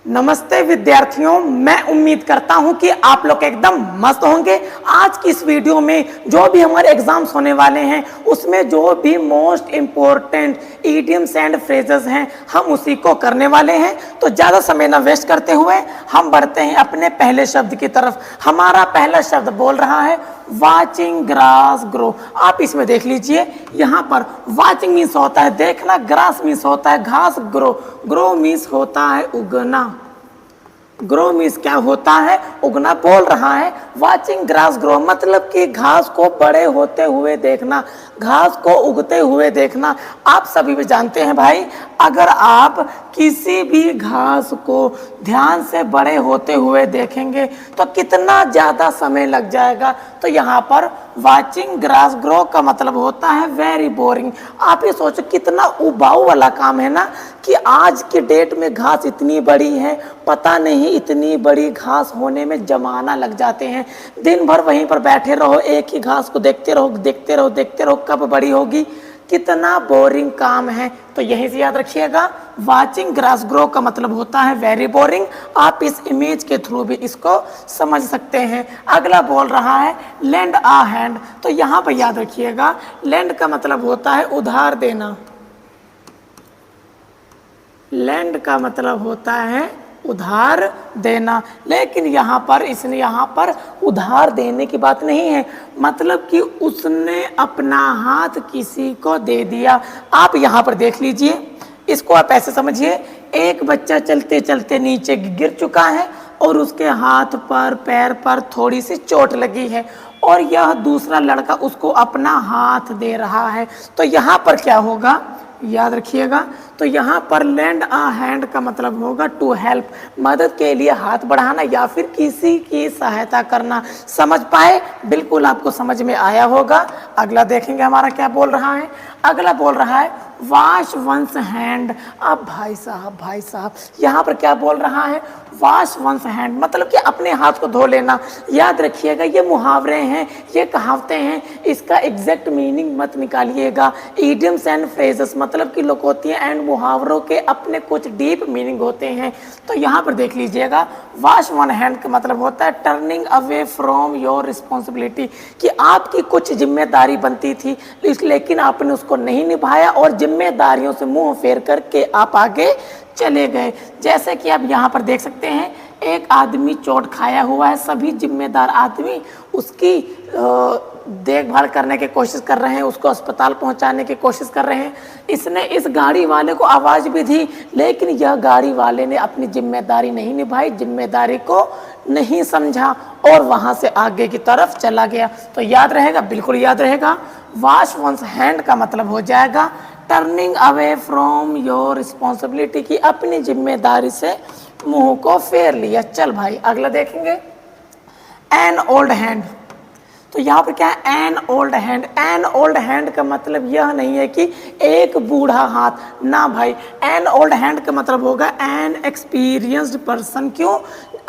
नमस्ते विद्यार्थियों, मैं उम्मीद करता हूं कि आप लोग एकदम मस्त होंगे। आज की इस वीडियो में जो भी हमारे एग्जाम्स होने वाले हैं उसमें जो भी most important idioms and phrases हैं हम उसी को करने वाले हैं। तो ज़्यादा समय न वेस्ट करते हुए हम बढ़ते हैं अपने पहले शब्द की तरफ। हमारा पहला शब्द बोल रहा है वाचिंग ग्रास ग्रो। आप इसमें देख लीजिए, यहाँ पर वाचिंग मीन्स होता है देखना, ग्रास मीन्स होता है घास, ग्रो ग्रो मीन्स होता है उगना। ग्रो मीन्स क्या होता है? उगना। बोल रहा है वाचिंग ग्रास ग्रो मतलब कि घास को बड़े होते हुए देखना, घास को उगते हुए देखना। आप सभी भी जानते हैं भाई, अगर आप किसी भी घास को ध्यान से बड़े होते हुए देखेंगे तो कितना ज़्यादा समय लग जाएगा। तो यहाँ पर वाचिंग ग्रास ग्रो का मतलब होता है वेरी बोरिंग। आप ये सोचो कितना उबाऊ वाला काम है ना, कि आज के डेट में घास इतनी बड़ी है, पता नहीं इतनी बड़ी घास होने में जमाना लग जाते हैं। दिन भर वहीं पर बैठे रहो, एक ही घास को देखते रहो देखते रहो देखते रहो, कब बड़ी होगी। कितना बोरिंग काम है। तो यहीं से याद रखिएगा, वाचिंग ग्रास ग्रो का मतलब होता है वेरी बोरिंग। आप इस इमेज के थ्रू भी इसको समझ सकते हैं। अगला बोल रहा है लेंड आ हैंड। तो यहाँ पर याद रखिएगा, लेंड का मतलब होता है उधार देना। लैंड का मतलब होता है उधार देना, लेकिन यहाँ पर इसने यहाँ पर उधार देने की बात नहीं है, मतलब कि उसने अपना हाथ किसी को दे दिया। आप यहाँ पर देख लीजिए, इसको आप ऐसे समझिए, एक बच्चा चलते चलते नीचे गिर चुका है और उसके हाथ पर पैर पर थोड़ी सी चोट लगी है और यह दूसरा लड़का उसको अपना हाथ दे रहा है। तो यहाँ पर क्या होगा याद रखिएगा, तो यहाँ पर लैंड आ हैंड का मतलब होगा टू हेल्प, मदद के लिए हाथ बढ़ाना या फिर किसी की सहायता करना। समझ पाए? बिल्कुल आपको समझ में आया होगा। अगला देखेंगे हमारा क्या बोल रहा है। अगला बोल रहा है वॉश वंस हैंड। अब भाई साहब यहाँ पर क्या बोल रहा है? वॉश वंस हैंड मतलब कि अपने हाथ को धो लेना। याद रखिएगा, ये मुहावरे हैं, ये कहावतें हैं, इसका एग्जैक्ट मीनिंग मत निकालिएगा। इडियम्स एंड फ्रेजेस मतलब कि लोकोक्तियाँ एंड मुहावरों के अपने कुछ डीप मीनिंग होते हैं। तो यहाँ पर देख लीजिएगा, वॉश वन हैंड का मतलब होता है turning away from your responsibility, कि आपकी कुछ जिम्मेदारी बनती थी लेकिन आपने उसको नहीं निभाया और जिम्मेदारियों से मुंह फेर करके आप आगे चले गए। जैसे कि आप यहाँ पर देख सकते हैं, एक आदमी चोट खाया हुआ है, सभी जिम्मेदार आदमी उसकी देखभाल करने की कोशिश कर रहे हैं, उसको अस्पताल पहुंचाने की कोशिश कर रहे हैं। इसने इस गाड़ी वाले को आवाज़ भी दी, लेकिन यह गाड़ी वाले ने अपनी जिम्मेदारी नहीं निभाई, जिम्मेदारी को नहीं समझा और वहां से आगे की तरफ चला गया। तो याद रहेगा, बिल्कुल याद रहेगा, वॉश वंस हैंड का मतलब हो जाएगा turning away from your responsibility, की अपनी जिम्मेदारी से मुंह को फेर लिया। चल भाई अगला देखेंगे, एन ओल्ड हैंड। तो यहाँ पर क्या है? An old hand. An old hand का मतलब यह नहीं है कि एक बूढ़ा हाथ, ना भाई। एन ओल्ड हैंड का मतलब होगा एन एक्सपीरियंस्ड पर्सन। क्यों?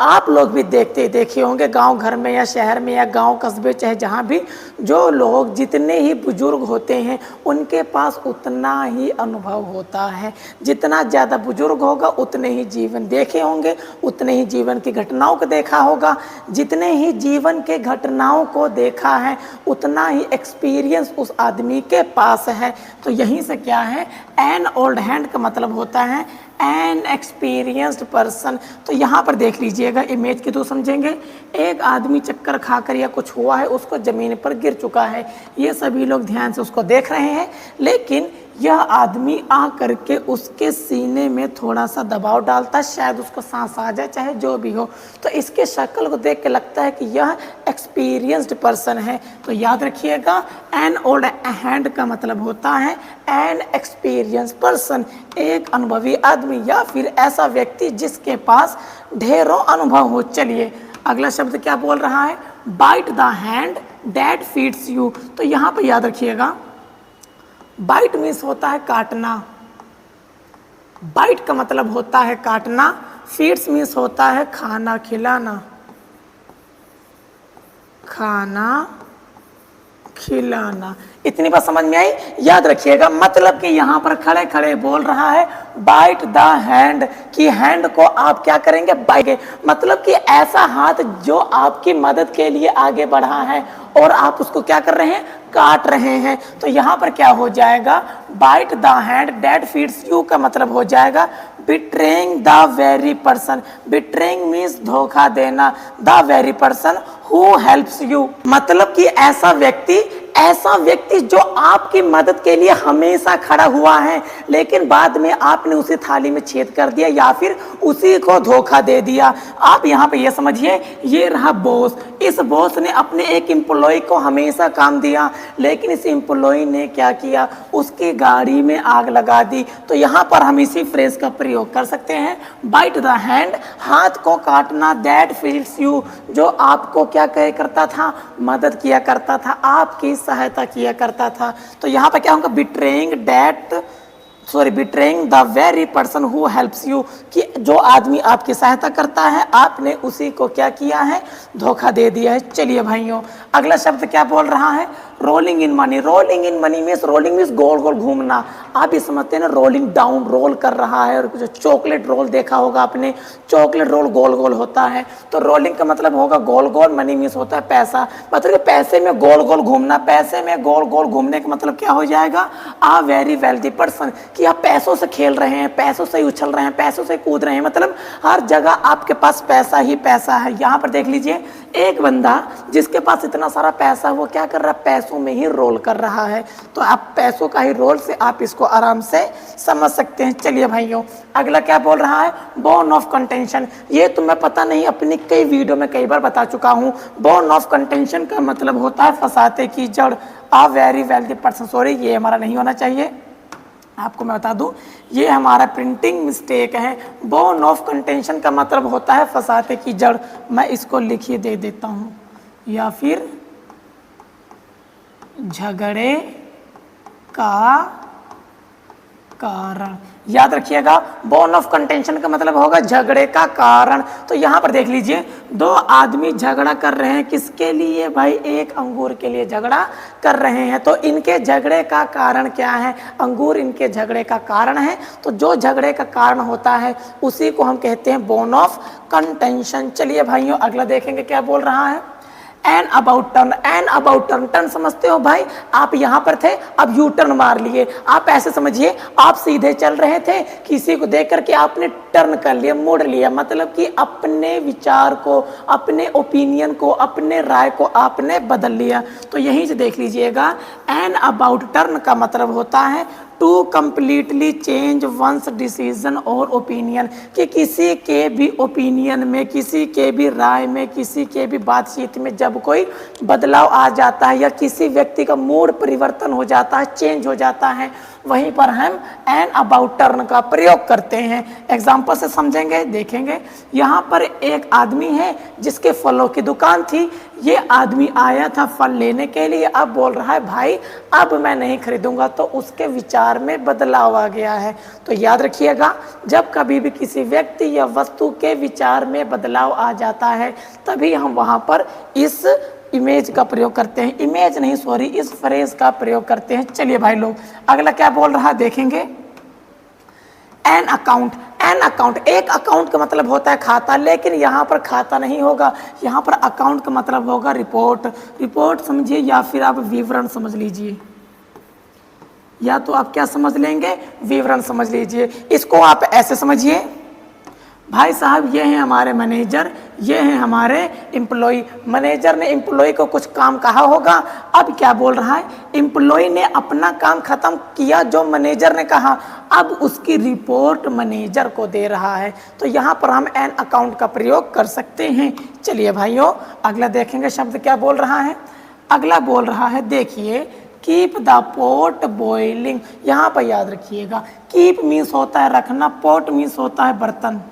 आप लोग भी देखे होंगे गांव घर में या शहर में या गांव कस्बे, चाहे जहाँ भी, जो लोग जितने ही बुजुर्ग होते हैं उनके पास उतना ही अनुभव होता है। जितना ज़्यादा बुजुर्ग होगा उतने ही जीवन देखे होंगे, उतने ही जीवन की घटनाओं को देखा होगा। जितने ही जीवन के घटनाओं को देखा है उतना ही एक्सपीरियंस उस आदमी के पास है। तो यहीं से क्या है, एन ओल्ड हैंड का मतलब होता है एन एक्सपीरियंस्ड पर्सन। तो यहाँ पर देख लीजिएगा, इमेज के थ्रू समझेंगे। एक आदमी चक्कर खाकर या कुछ हुआ है, उसको ज़मीन पर गिर चुका है, ये सभी लोग ध्यान से उसको देख रहे हैं, लेकिन यह आदमी आ करके उसके सीने में थोड़ा सा दबाव डालता है, शायद उसको सांस आ जाए, चाहे जो भी हो। तो इसके शक्ल को देख के लगता है कि यह एक्सपीरियंस्ड पर्सन है। तो याद रखिएगा, एन ओल्ड हैंड का मतलब होता है एन एक्सपीरियंस पर्सन, एक अनुभवी आदमी या फिर ऐसा व्यक्ति जिसके पास ढेरों अनुभव हो। चलिए अगला शब्द क्या बोल रहा है? Bite the hand that feeds you. तो यहाँ पर याद रखिएगा, बाइट मीन्स होता है काटना। बाइट का मतलब होता है काटना। फीड्स मीन्स होता है खाना, खिलाना, खाना खिलाना। इतनी बात समझ में आई? याद रखिएगा, मतलब कि यहाँ पर खड़े खड़े बोल रहा है बाइट द हैंड, कि हैंड को आप क्या करेंगे, बाइट, मतलब कि ऐसा हाथ जो आपकी मदद के लिए आगे बढ़ा है और आप उसको क्या कर रहे हैं, काट रहे हैं। तो यहाँ पर क्या हो जाएगा, bite the hand that feeds you का मतलब हो जाएगा betraying the very person. Betraying means धोखा देना, the very person who helps you, मतलब कि ऐसा व्यक्ति जो आपकी मदद के लिए हमेशा खड़ा हुआ है, लेकिन बाद में आपने उसी थाली में छेद कर दिया या फिर उसी को धोखा दे दिया। आप यहाँ पे ये समझिए, ये रहा बॉस, इस बॉस ने अपने एक एम्प्लॉय को हमेशा काम दिया, लेकिन इस एम्प्लॉय ने क्या किया, उसकी गाड़ी में आग लगा दी। तो यहाँ पर हम इसी फ्रेज का प्रयोग कर सकते हैं, बाइट द हैंड, हाथ को काटना, दैट फील्स यू, जो आपको क्या करता था, मदद किया करता था, आपकी सहायता किया करता था। तो यहाँ पर क्या होगा, betraying the very person who helps you, कि जो आदमी आपकी सहायता करता है आपने उसी को क्या किया है, धोखा दे दिया है। चलिए भाइयों, अगला शब्द क्या बोल रहा है, rolling in money. Rolling in money means, rolling means गोल गोल घूमना। आप ये समझते हैं ना, रोलिंग डाउन, रोल कर रहा है। और जो चॉकलेट रोल देखा होगा आपने, चॉकलेट रोल गोल गोल होता है, तो रोलिंग का मतलब होगा गोल गोल, मनी मीन्स होता है पैसा, मतलब पैसे में गोल गोल घूमना। पैसे में गोल गोल घूमने का मतलब क्या हो जाएगा, आ वेरी वेल्दी पर्सन, कि आप पैसों से खेल रहे हैं, पैसों से उछल रहे हैं, पैसों से कूद रहे हैं, मतलब हर जगह आपके पास पैसा ही पैसा है। यहाँ पर देख लीजिए, एक बंदा जिसके पास इतना सारा पैसा, वो क्या कर रहा है, पैसों में ही रोल कर रहा है। तो आप पैसों का ही रोल से आप इसको आराम से समझ सकते हैं। चलिए भाइयों, अगला क्या बोल रहा है, बोन ऑफ कंटेंशन। ये तो मैं पता नहीं अपनी कई वीडियो में कई बार बता चुका हूँ। बोन ऑफ कंटेंशन का मतलब होता है फसाते की जड़, आ वेरी वेल्दी पर्सन। सॉरी, ये हमारा नहीं होना चाहिए, आपको मैं बता दूं, ये हमारा प्रिंटिंग मिस्टेक है। बोन ऑफ कंटेंशन का मतलब होता है फसाते की जड़। मैं इसको लिखिए दे देता हूं, या फिर झगड़े का कारण। याद रखिएगा, बोन ऑफ कंटेंशन का मतलब होगा झगड़े का कारण। तो यहाँ पर देख लीजिए, दो आदमी झगड़ा कर रहे हैं, किसके लिए भाई, एक अंगूर के लिए झगड़ा कर रहे हैं। तो इनके झगड़े का कारण क्या है, अंगूर इनके झगड़े का कारण है। तो जो झगड़े का कारण होता है उसी को हम कहते हैं बोन ऑफ कंटेंशन। चलिए भाइयों, अगला देखेंगे क्या बोल रहा है, an about turn. An about turn, turn समझते हो भाई, आप यहाँ पर थे, अब यू टर्न मार लिए। आप ऐसे समझिए, आप सीधे चल रहे थे, किसी को देख करके आपने टर्न कर लिया, मोड़ लिया, मतलब कि अपने विचार को, अपने ओपिनियन को, अपने राय को आपने बदल लिया। तो यहीं से देख लीजिएगा, एन अबाउट टर्न का मतलब होता है to completely change one's decision और ओपिनियन, कि किसी के भी ओपिनियन में, किसी के भी राय में, किसी के भी बातचीत में जब कोई बदलाव आ जाता है या किसी व्यक्ति का मूड परिवर्तन हो जाता है, चेंज हो जाता है, वहीं पर हम एन अबाउट टर्न का प्रयोग करते हैं। एग्जाम्पल से समझेंगे, देखेंगे। यहाँ पर एक आदमी है जिसके फलों की दुकान थी। ये आदमी आया था फल लेने के लिए, अब बोल रहा है भाई अब मैं नहीं खरीदूंगा। तो उसके विचार में बदलाव आ गया है। तो याद रखिएगा, जब कभी भी किसी व्यक्ति या वस्तु के विचार में बदलाव आ जाता है, तभी हम वहाँ पर इस इमेज का प्रयोग करते हैं, इमेज नहीं सॉरी, इस फ्रेज का प्रयोग करते हैं। चलिए भाई लोग, अगला क्या बोल रहा है देखेंगे, एन अकाउंट। एन अकाउंट, एक अकाउंट का मतलब होता है खाता, लेकिन यहाँ पर खाता नहीं होगा, यहाँ पर अकाउंट का मतलब होगा रिपोर्ट। रिपोर्ट समझिए, या फिर आप विवरण समझ लीजिए, या तो आप क्या समझ लेंगे, विवरण समझ लीजिए। इसको आप ऐसे समझिए, भाई साहब ये हैं हमारे मैनेजर, ये हैं हमारे एम्प्लॉय। मैनेजर ने एम्प्लॉय को कुछ काम कहा होगा, अब क्या बोल रहा है, एम्प्लॉय ने अपना काम खत्म किया जो मैनेजर ने कहा, अब उसकी रिपोर्ट मैनेजर को दे रहा है। तो यहाँ पर हम एन अकाउंट का प्रयोग कर सकते हैं। चलिए भाइयों, अगला देखेंगे शब्द क्या बोल रहा है। अगला बोल रहा है, देखिए, कीप द पॉट बॉइलिंग। यहाँ पर याद रखिएगा, कीप मीन्स होता है रखना, पॉट मीन्स होता है बर्तन।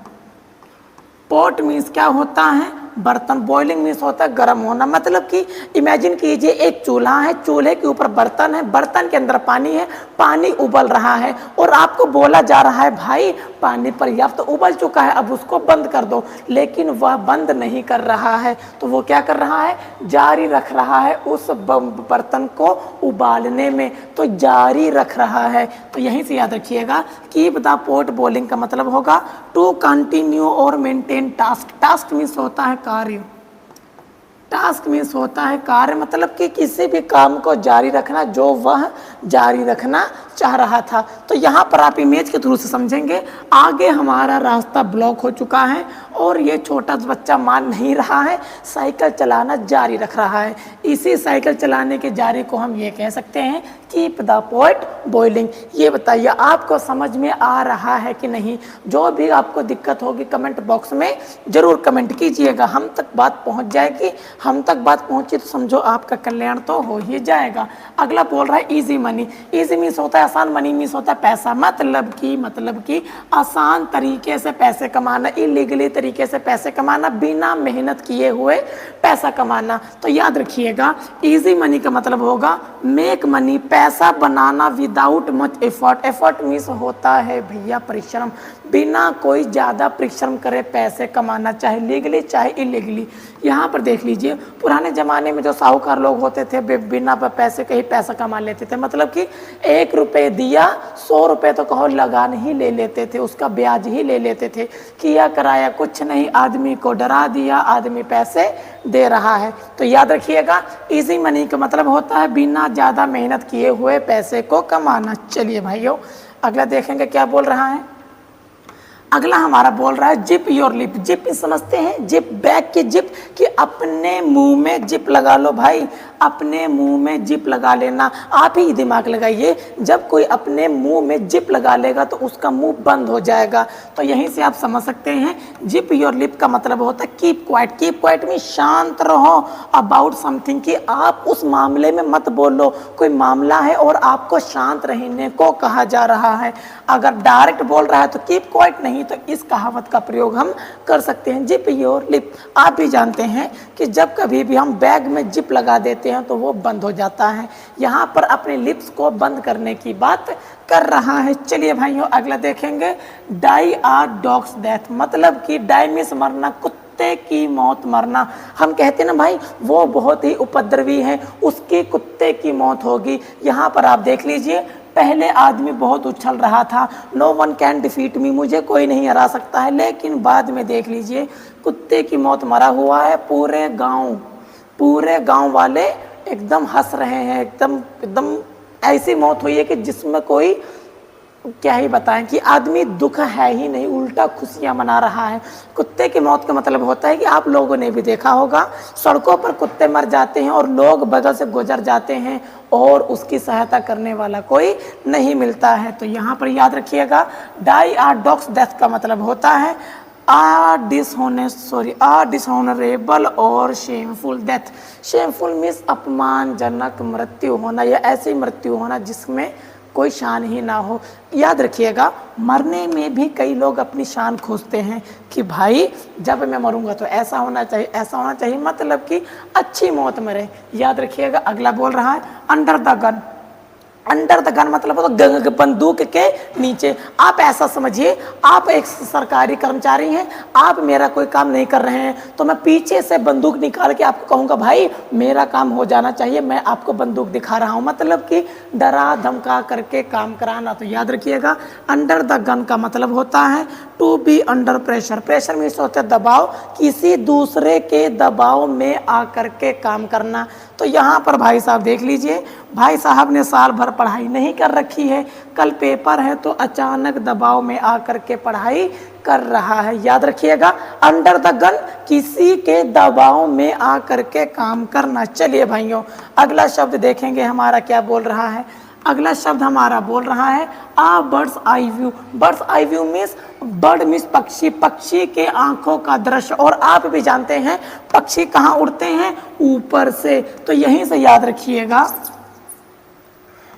पॉट मीन्स क्या होता है, बर्तन, बॉइलिंग मीन्स होता है गर्म होना, मतलब कि इमेजिन कीजिए एक चूल्हा है, चूल्हे के ऊपर बर्तन है, बर्तन के अंदर पानी है, पानी उबल रहा है और आपको बोला जा रहा है भाई पानी पर्याप्त उबल चुका है, अब उसको बंद कर दो, लेकिन वह बंद नहीं कर रहा है। तो वो क्या कर रहा है, जारी रख रहा है उस बर्तन को उबालने में, तो जारी रख रहा है। तो यहीं से याद रखिएगा, कीप द पॉट बॉइलिंग का मतलब होगा टू कंटिन्यू और मेंटेन टास्क। टास्क मीन्स होता है कार्य, टास्क मीन्स होता है कार्य, मतलब कि किसी भी काम को जारी रखना जो वह जारी रखना चाह रहा था। तो यहाँ पर आप इमेज के थ्रू से समझेंगे। आगे हमारा रास्ता ब्लॉक हो चुका है और ये छोटा बच्चा मान नहीं रहा है, साइकिल चलाना जारी रख रहा है। इसी साइकिल चलाने के जारी को हम ये कह सकते हैं कीप द पॉट बॉइलिंग। ये बताइए आपको समझ में आ रहा है कि नहीं? जो भी आपको दिक्कत होगी कमेंट बॉक्स में ज़रूर कमेंट कीजिएगा, हम तक बात पहुंच जाएगी। हम तक बात पहुंची तो समझो आपका कल्याण तो हो ही जाएगा। अगला बोल रहा है इजी मनी। इजी मीन्स होता है आसान, मनी मीन्स होता है पैसा, मतलब कि आसान तरीके से पैसे कमाना, इलीगली तरीके से पैसे कमाना, बिना मेहनत किए हुए पैसा कमाना। तो याद रखिएगा इजी मनी का मतलब होगा मेक मनी, पैसा बनाना without much effort. Effort means होता है भैया परिश्रम, बिना कोई ज़्यादा परिश्रम करे पैसे कमाना, चाहे लीगली चाहे इलीगली। यहाँ पर देख लीजिए पुराने ज़माने में जो साहूकार लोग होते थे बिना पैसे के ही पैसा कमा लेते थे, मतलब कि 1 रुपये दिया 100 रुपये तो कहो लगान ही ले लेते थे, उसका ब्याज ही ले लेते थे। किया कराया कुछ नहीं, आदमी को डरा दिया, आदमी पैसे दे रहा है। तो याद रखिएगा इजी मनी का मतलब होता है बिना ज़्यादा मेहनत किए हुए पैसे को कमाना। चलिए भाइयों अगला देखेंगे क्या बोल रहा है। अगला हमारा बोल रहा है जिप योर लिप। जिप समझते हैं, जिप बैग की जिप, कि अपने मुंह में जिप लगा लो भाई, अपने मुंह में जिप लगा लेना। आप ही दिमाग लगाइए, जब कोई अपने मुंह में जिप लगा लेगा तो उसका मुंह बंद हो जाएगा। तो यहीं से आप समझ सकते हैं जिप योर लिप का मतलब होता है कीप क्वाइट। कीप क्वाइट में शांत रहो अबाउट समथिंग, कि आप उस मामले में मत बोलो। कोई मामला है और आपको शांत रहने को कहा जा रहा है। अगर डायरेक्ट बोल रहा है तो कीप क्वाइट, नहीं तो इस कहावत का प्रयोग हम कर सकते हैं जिप योर लिप। आप भी जानते हैं कि जब कभी भी हम बैग में जिप लगा देते हैं तो वो बंद हो जाता है। यहाँ पर अपने लिप्स को बंद करने की बात कर रहा है। चलिए भाइयों अगला देखेंगे डाई आर डॉग्स डेथ, मतलब कि डाई मीन्स मरना, कुत्ते की मौत मरना। हम कहते हैं ना भाई वो बहुत ही उपद्रवी है, उसके कुत्ते की मौत होगी। यहाँ पर आप देख लीजिए पहले आदमी बहुत उछल रहा था, नो वन कैन डिफीट मी, मुझे कोई नहीं हरा सकता है, लेकिन बाद में देख लीजिए कुत्ते की मौत मरा हुआ है। पूरे गांव वाले एकदम हंस रहे हैं, एकदम ऐसी मौत हुई है कि जिसमें कोई क्या ही बताएं कि आदमी दुख है ही नहीं, उल्टा खुशियां मना रहा है। कुत्ते की मौत का मतलब होता है कि आप लोगों ने भी देखा होगा सड़कों पर कुत्ते मर जाते हैं और लोग बगल से गुजर जाते हैं और उसकी सहायता करने वाला कोई नहीं मिलता है। तो यहाँ पर याद रखिएगा डाई आर डॉग्स डेथ का मतलब होता है डिसऑनरेबल और शेमफुल डेथ। शेमफुल मीन्स अपमानजनक मृत्यु होना, या ऐसी मृत्यु होना जिसमें कोई शान ही ना हो। याद रखिएगा मरने में भी कई लोग अपनी शान खोजते हैं कि भाई जब मैं मरूंगा तो ऐसा होना चाहिए, ऐसा होना चाहिए, मतलब कि अच्छी मौत मरे। याद रखिएगा अगला बोल रहा है under the gun. Under the gun मतलब तो बंदूक के नीचे। आप ऐसा समझिए आप एक सरकारी कर्मचारी हैं, आप मेरा कोई काम नहीं कर रहे हैं तो मैं पीछे से बंदूक निकाल के आपको कहूँगा भाई मेरा काम हो जाना चाहिए, मैं आपको बंदूक दिखा रहा हूँ, मतलब कि डरा धमका करके काम कराना। तो याद रखिएगा अंडर द गन का मतलब होता है to be under pressure. Pressure means होता है दबाव, किसी दूसरे के दबाव में आकर के काम करना। तो यहाँ पर भाई साहब देख लीजिए, भाई साहब ने साल भर पढ़ाई नहीं कर रखी है, कल पेपर है तो अचानक दबाव में आकर के पढ़ाई कर रहा है। याद रखिएगा अंडर द गन, किसी के दबाव में आकर के काम करना। चलिए भाइयों अगला शब्द देखेंगे हमारा क्या बोल रहा है। अगला शब्द हमारा बोल रहा है a bird's eye view. Bird's eye view means bird means पक्षी, पक्षी के आंखों का दृश्य। और आप भी जानते हैं पक्षी कहाँ उड़ते हैं, ऊपर से। तो यहीं से याद रखिएगा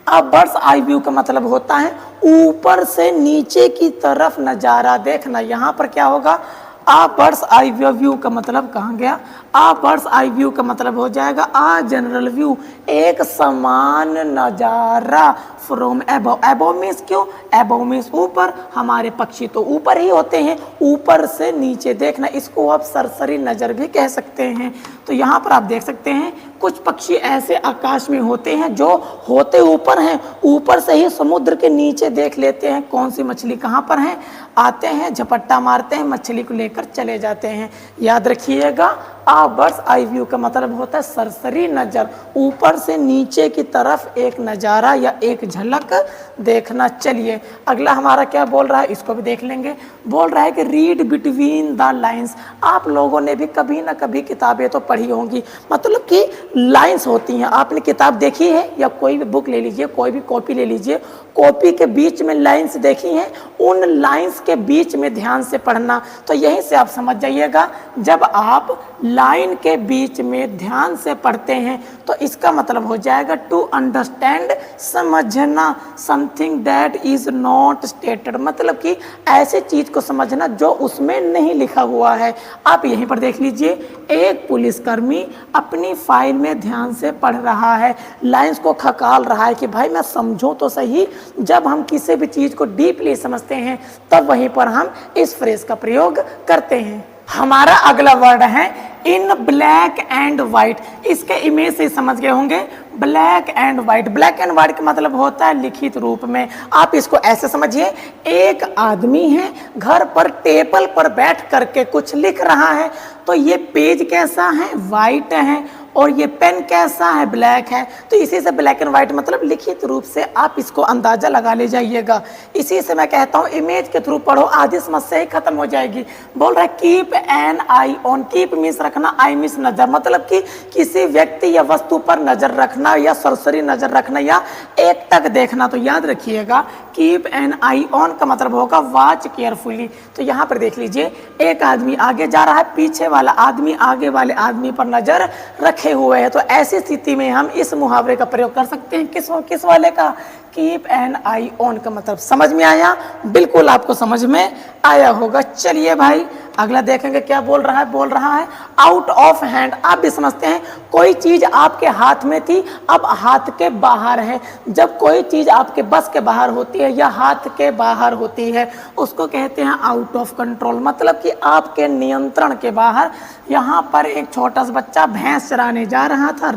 अब बर्ड्स आई व्यू का मतलब होता है ऊपर से नीचे की तरफ नज़ारा देखना। यहाँ पर क्या होगा आ बर्ड्स आई व्यू का मतलब कहाँ गया, आ बर्ड्स आई व्यू का मतलब हो जाएगा आ जनरल व्यू, एक समान नजारा फ्रॉम एबव। एबव मीन्स क्यों, एबव मीन्स ऊपर, हमारे पक्षी तो ऊपर ही होते हैं, ऊपर से नीचे देखना, इसको आप सरसरी नज़र भी कह सकते हैं। तो यहाँ पर आप देख सकते हैं कुछ पक्षी ऐसे आकाश में होते हैं जो होते ऊपर हैं, ऊपर से ही समुद्र के नीचे देख लेते हैं कौन सी मछली कहाँ पर है, आते हैं झपट्टा मारते हैं, मछली को लेकर चले जाते हैं। याद रखिएगा आ बर्ड्स आई व्यू का मतलब होता है सरसरी नज़र, ऊपर से नीचे की तरफ एक नज़ारा या एक झलक देखना। चलिए अगला हमारा क्या बोल रहा है, इसको भी देख लेंगे। बोल रहा है कि रीड बिटवीन द लाइन्स। आप लोगों ने भी कभी ना कभी किताबें तो पढ़ी होंगी, मतलब कि लाइन्स होती हैं, आपने किताब देखी है या कोई भी बुक ले लीजिए, कोई भी कॉपी ले लीजिए, कॉपी के बीच में लाइन्स देखी हैं, उन लाइन्स के बीच में ध्यान से पढ़ना। तो यहीं से आप समझ जाइएगा जब आप लाइन के बीच में ध्यान से पढ़ते हैं तो इसका मतलब हो जाएगा टू अंडरस्टैंड, समझना, something that is not stated, मतलब कि ऐसे चीज को समझना जो उसमें नहीं लिखा हुआ है। आप यहीं पर देख लीजिए, एक पुलिसकर्मी अपनी फाइल में ध्यान से पढ़ रहा है, लाइन्स को खकाल रहा है कि भाई मैं समझूं तो सही। जब हम किसी भी चीज को डीपली समझते हैं तब वहीं पर हम इस फ्रेज का प्रयोग करते हैं। हमारा अगला वर्ड है इन ब्लैक एंड व्हाइट। इसके इमेज से समझ गए होंगे, black and white. Black and white का मतलब होता है लिखित रूप में। आप इसको ऐसे समझिए, एक आदमी है घर पर टेबल पर बैठ करके कुछ लिख रहा है, तो ये पेज कैसा है, व्हाइट है, और ये पेन कैसा है, ब्लैक है। तो इसी से ब्लैक एंड व्हाइट मतलब लिखित रूप से आप इसको अंदाजा लगा ले जाइएगा। इसी से मैं कहता हूँ इमेज के थ्रू पढ़ो, आधी समस्या ही खत्म हो जाएगी। बोल रहा है keep an I on, keep means रखना, आई मीन्स नजर, मतलब कि किसी व्यक्ति या वस्तु पर नजर रखना या सरसरी नजर रखना या एक टक देखना। तो याद रखिएगा कीप एन आई ऑन का मतलब होगा वॉच केयरफुली। तो यहाँ पर देख लीजिए, एक आदमी आगे जा रहा है, पीछे वाला आदमी आगे वाले आदमी पर नजर रखे हुए हैं। तो ऐसी स्थिति में हम इस मुहावरे का प्रयोग कर सकते हैं, किस वाले का, कीप एन आई ऑन का मतलब। समझ में आया, बिल्कुल आपको समझ में आया होगा। चलिए भाई अगला देखेंगे क्या बोल रहा है। बोल रहा है आउट ऑफ हैंड। आप भी समझते हैं कोई चीज आपके हाथ में थी अब हाथ के बाहर है। जब कोई चीज आपके बस के बाहर होती है या हाथ के बाहर होती है उसको कहते हैं आउट ऑफ कंट्रोल, मतलब कि आपके नियंत्रण के बाहर। यहाँ पर एक छोटा सा बच्चा भैंस चराने जा रहा था,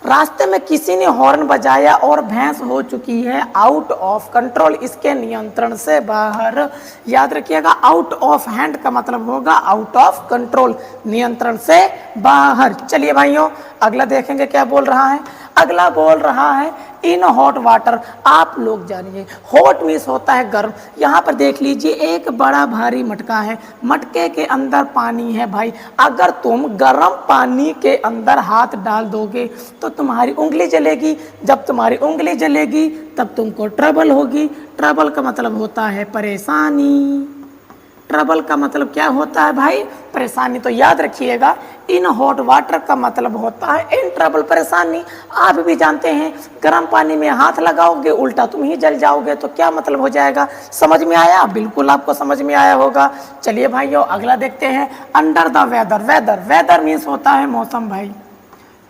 रास्ते में किसी ने हॉर्न बजाया और भैंस हो चुकी है आउट ऑफ कंट्रोल, इसके नियंत्रण से बाहर। याद रखिएगा आउट ऑफ हैंड का मतलब होगा आउट ऑफ कंट्रोल, नियंत्रण से बाहर। चलिए भाइयों अगला देखेंगे क्या बोल रहा है। अगला बोल रहा है इन हॉट वाटर। आप लोग जानिए हॉट मीन्स होता है गर्म। यहाँ पर देख लीजिए एक बड़ा भारी मटका है, मटके के अंदर पानी है। भाई अगर तुम गर्म पानी के अंदर हाथ डाल दोगे तो तुम्हारी उंगली जलेगी, जब तुम्हारी उंगली जलेगी तब तुमको ट्रबल होगी। ट्रबल का मतलब होता है परेशानी। ट्रबल का मतलब क्या होता है भाई, परेशानी। तो याद रखिएगा इन हॉट वाटर का मतलब होता है इन ट्रबल, परेशानी। आप भी जानते हैं गर्म पानी में हाथ लगाओगे उल्टा तुम ही जल जाओगे, तो क्या मतलब हो जाएगा। समझ में आया, बिल्कुल आपको समझ में आया होगा। चलिए भाइयों अगला देखते हैं under the weather. Weather means होता है मौसम। भाई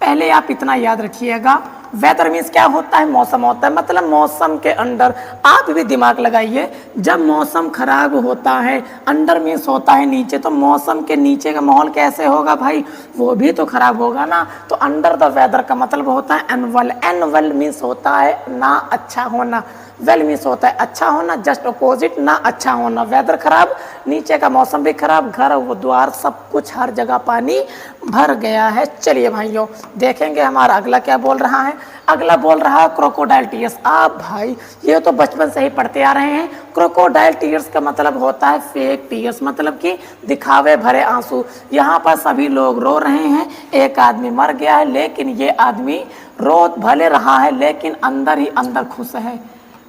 पहले आप इतना याद रखिएगा, वेदर मीन्स क्या होता है, मौसम होता है, मतलब मौसम के अंडर। आप भी दिमाग लगाइए, जब मौसम खराब होता है, अंडर मीन्स होता है नीचे, तो मौसम के नीचे का माहौल कैसे होगा भाई, वो भी तो खराब होगा ना। तो अंडर द वेदर का मतलब होता है एनवल। एनवल मीन्स होता है ना अच्छा होना, वेल मीन्स होता है अच्छा होना, जस्ट अपोजिट ना अच्छा होना। वेदर खराब, नीचे का मौसम भी खराब, घर वो द्वार सब कुछ हर जगह पानी भर गया है। चलिए भाइयों देखेंगे हमारा अगला क्या बोल रहा है। अगला बोल रहा है क्रोकोडाइल टीयर्स। आप भाई ये तो बचपन से ही पढ़ते आ रहे हैं। क्रोकोडाइल टीयर्स का मतलब होता है फेक टीयर्स, मतलब कि दिखावे भरे आंसू। यहाँ पर सभी लोग रो रहे हैं, एक आदमी मर गया है लेकिन ये आदमी रो भले रहा है लेकिन अंदर ही अंदर खुश है।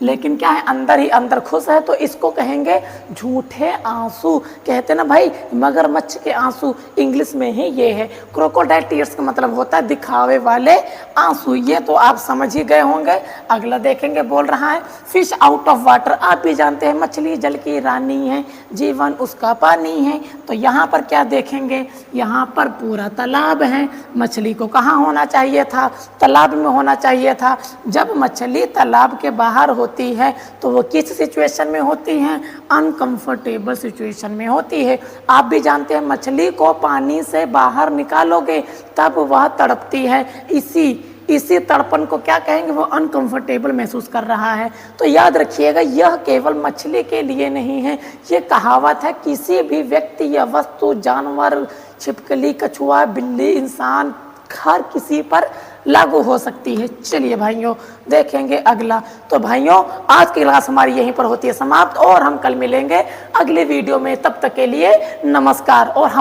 लेकिन क्या है, अंदर ही अंदर खुश है, तो इसको कहेंगे झूठे आंसू। कहते ना भाई, मगरमच्छ के आंसू, इंग्लिश में ही ये है। क्रोकोडाइल टीयर्स का मतलब होता है दिखावे वाले आंसू। ये तो आप समझ ही गए होंगे। अगला देखेंगे, बोल रहा है फिश आउट ऑफ वाटर। आप भी जानते हैं मछली जल की रानी है, जीवन उसका पानी है। तो यहाँ पर क्या देखेंगे, यहाँ पर पूरा तालाब है। मछली को कहाँ होना चाहिए था, तालाब में होना चाहिए था। जब मछली तालाब के बाहर होती है तो वो किस सिचुएशन में होती है, अनकंफर्टेबल सिचुएशन में होती है। आप भी जानते हैं मछली को पानी से बाहर निकालोगे तब वह तड़पती है। इसी तड़पन को क्या कहेंगे, वो अनकंफर्टेबल महसूस कर रहा है। तो याद रखिएगा, यह केवल मछली के लिए नहीं है, ये कहावत है किसी भी व्यक्ति या वस्तु, जानवर, छिपकली, कछुआ, बिल्ली, इंसान, हर किसी पर लागू हो सकती है। चलिए भाइयों देखेंगे अगला। तो भाइयों आज की क्लास हमारी यहीं पर होती है समाप्त, और हम कल मिलेंगे अगले वीडियो में। तब तक के लिए नमस्कार। और हम